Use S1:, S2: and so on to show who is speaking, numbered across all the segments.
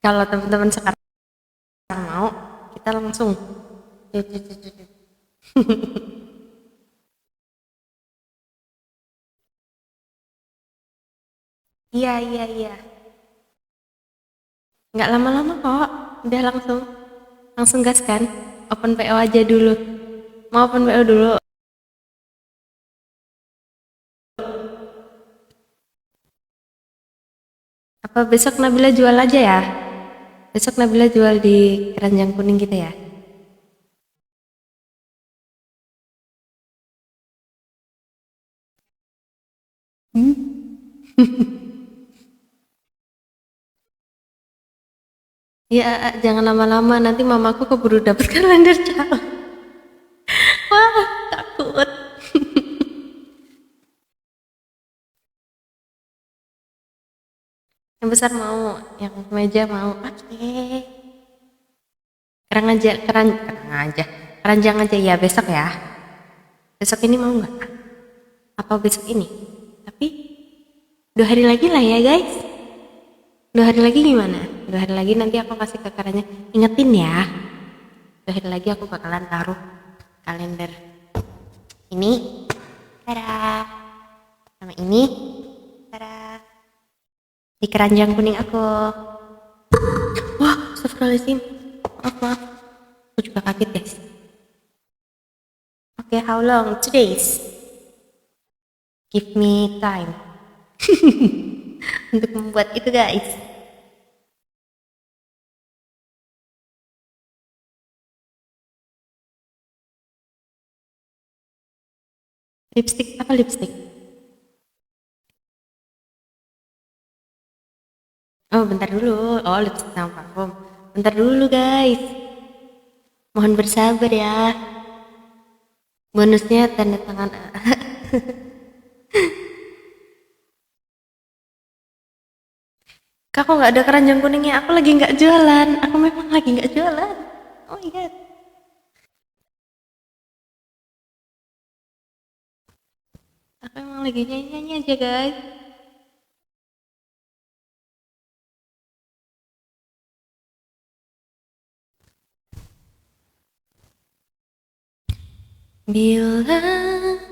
S1: Kalau teman-teman sekarang mau, kita langsung. Cuk, cuk, cuk, cuk, cuk. Iya, iya, iya. Nggak lama-lama kok. Udah langsung. Langsung gas kan? Open PO aja dulu. Mau open PO dulu. Apa besok Nabila jual aja ya? Besok Nabila jual di keranjang kuning kita ya? Ya, jangan lama-lama. Nanti mamaku keburu dapet kalender calon. Wah, takut. Yang besar mau, yang meja mau. Oke. Kerang aja, kerang aja. Keranjang aja ya besok ya. Besok ini mau nggak? Apa besok ini? Tapi 2 hari lagi lah ya guys. 2 hari lagi gimana? 2 hari lagi nanti aku kasih ke keranjang. Ingetin ya. 2 hari lagi aku bakalan taruh kalender ini. Tada. Sama ini. Tada. Di keranjang kuning aku. Wah, astagfirullahaladzim. Maaf, maaf. Aku juga kaget guys. Oke, how long? 2 days. Give me time untuk membuat itu guys. Lipstick apa lipstick? Oh, bentar dulu. Oh, lipstick sama parfum. Bentar dulu guys. Mohon bersabar ya. Bonusnya tanda tangan. Kak, kok nggak ada keranjang kuningnya? Aku lagi nggak jualan. Aku memang lagi nggak jualan. Oh my god. Aku memang lagi nyanyi-nyanyi aja guys. Bilang,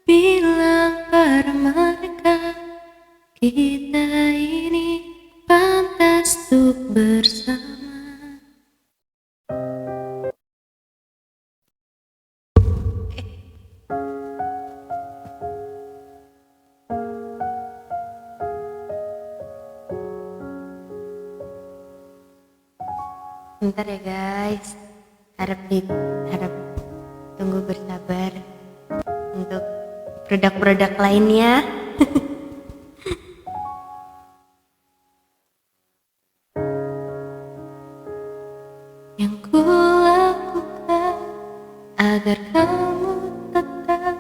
S1: bilang pada mereka kita ini pantas untuk bersama. Bentar ya guys. Harap tunggu bersabar untuk produk-produk lainnya. Yang ku lakukan agar kamu tetap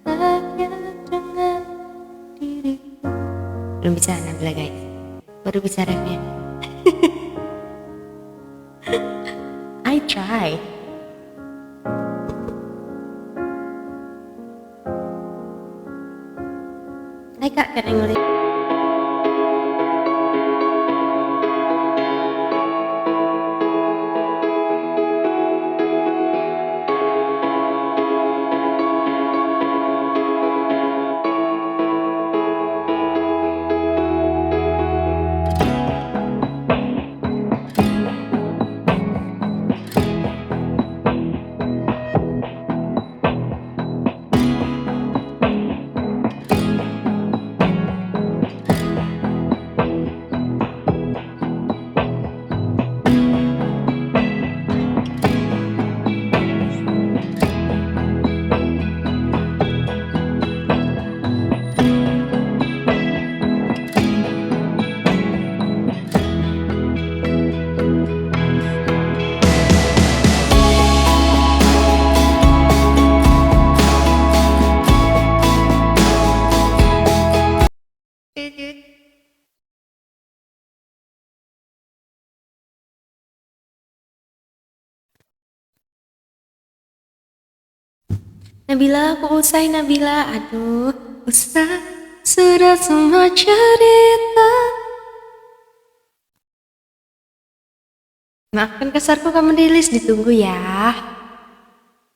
S1: bahagia dengan diriku. Belum bisa Nabila guys. Baru bisa refnya. I try. Hai kak, can I ngulik? Nabila, aku usai Nabila. Aduh, usai sudah semua cerita. Maafkan kasarku, kamu rilis ditunggu ya.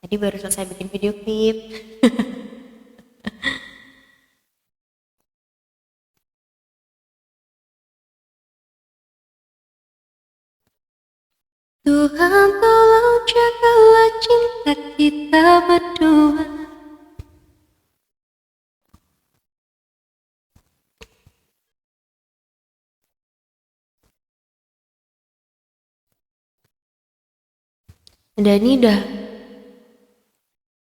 S1: Tadi baru selesai bikin video klip. Tuhan tolong jagalah cinta kita berdua. Udah ini udah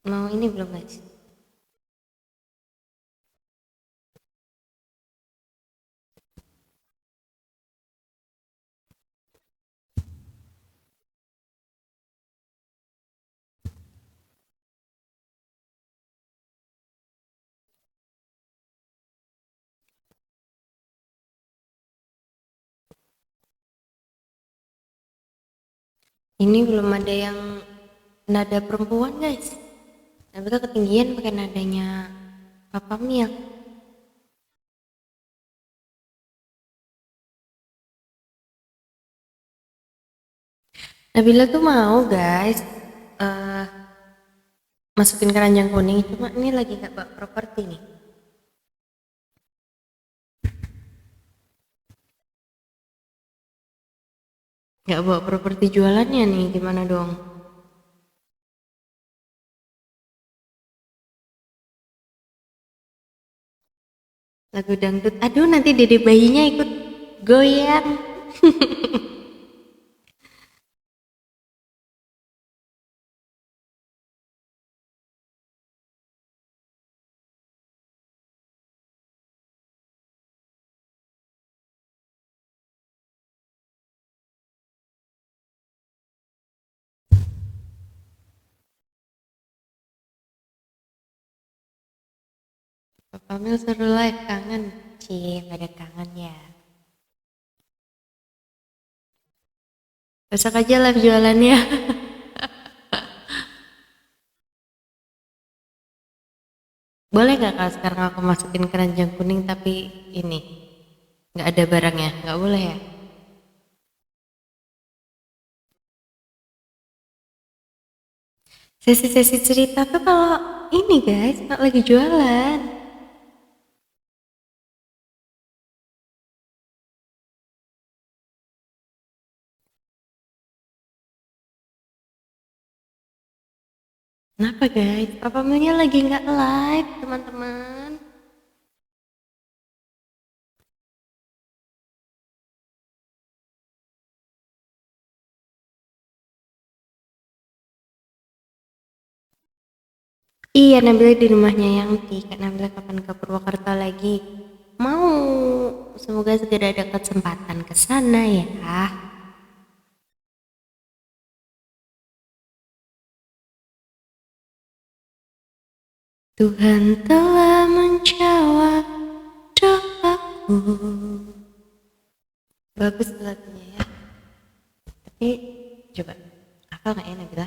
S1: mau ini belum guys? Ini belum ada yang nada perempuan guys. Nabila ketinggian pakai nadanya Papa Mil. Nabila tuh mau guys masukin keranjang kuning, cuma ini lagi gak bawa properti nih. Gak bawa properti jualannya nih, gimana dong? Lagu dangdut, aduh nanti dede bayinya ikut goyang. Papa Mil seru live, kangen. Cie, pada kangen ya. Besok aja live jualannya. Boleh gak kalau sekarang aku masukin keranjang kuning tapi ini nggak ada barangnya? Nggak boleh ya? Sesi-sesi cerita tuh kalau ini guys, kalau lagi jualan. Kenapa guys? Papa Milnya lagi nggak live teman-teman. Iya, Nabila di rumahnya Yangti. Kak Nabila kapan ke Purwakarta lagi? Mau, semoga segera ada kesempatan ke sana ya. Tuhan telah menjawab doaku. Bagus lagunya ya. Tapi coba apa nggak ya Nabila?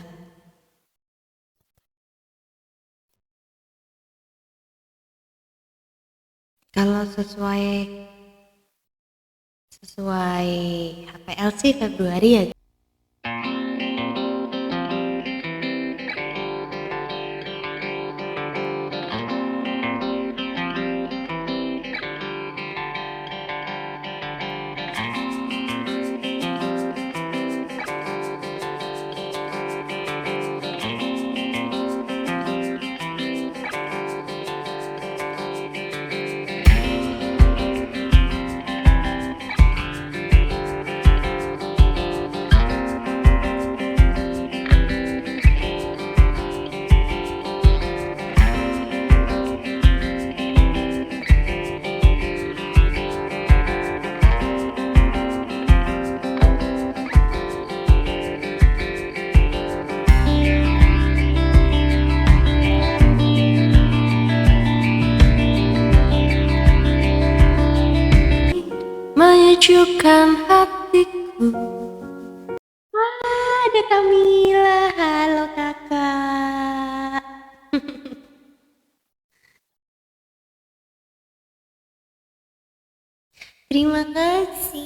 S1: Kalau sesuai HPL sih Februari ya. Menyejukkan hatiku. Wah, ada Kamila. Halo kakak. Terima kasih.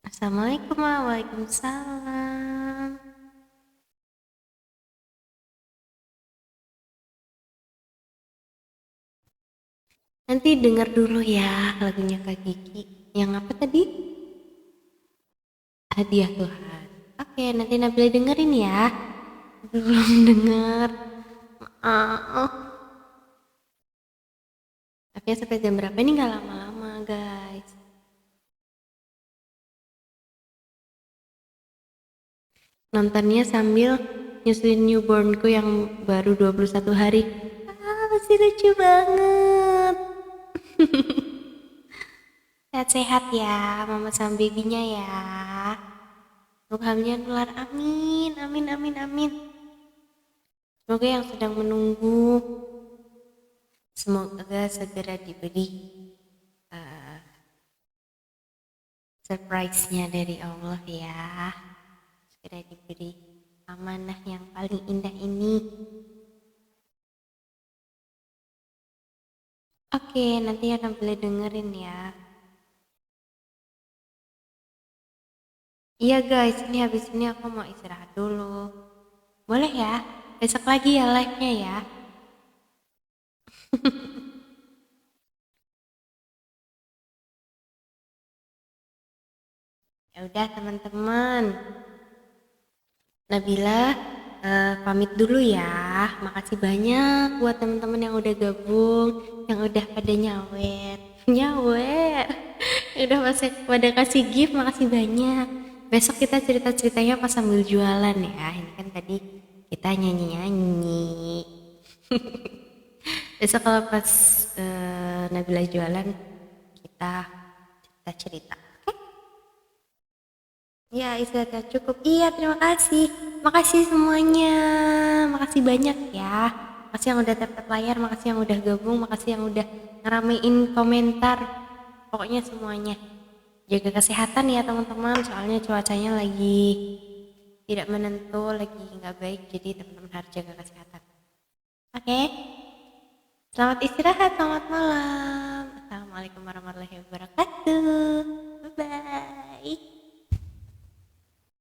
S1: Assalamualaikum. Waalaikumsalam. Nanti denger dulu ya lagunya Kak Kiki. Yang apa tadi? Hadiah Tuhan. Oke, nanti Nabila dengerin ya. Belum denger. Maaf. Tapi ya sampai jam berapa ini nggak lama-lama guys. Nontonnya sambil nyusuin newbornku yang baru 21 hari. Masih lucu banget. Sehat-sehat ya mama sama babynya ya. Semoga hamilnya nular, amin, amin, amin, amin. Semoga yang sedang menunggu, semoga segera diberi surprise-nya dari Allah ya. Segera diberi amanah yang paling indah ini. Oke, nanti akan boleh dengerin ya. Iya guys, ini habis ini aku mau istirahat dulu. Boleh ya? Besok lagi ya live-nya ya. Ya udah teman-teman. Nabila pamit dulu ya. Makasih banyak buat teman-teman yang udah gabung, yang udah pada nyawer. Nyawer. Udah pada kasih gift, makasih banyak. Besok kita cerita-ceritanya pas sambil jualan ya. Ini kan tadi kita nyanyi-nyanyi. Besok kalau pas Nabila jualan kita cerita-cerita. Ya, istirahatnya cukup. Iya, terima kasih. Makasih semuanya. Makasih banyak ya. Makasih yang udah tap layar, makasih yang udah gabung, makasih yang udah ngeramein komentar. Pokoknya semuanya. Jaga kesehatan ya teman-teman, soalnya cuacanya lagi tidak menentu, lagi nggak baik, jadi teman-teman harus jaga kesehatan. Oke? Selamat istirahat, selamat malam. Assalamualaikum warahmatullahi wabarakatuh. Bye-bye.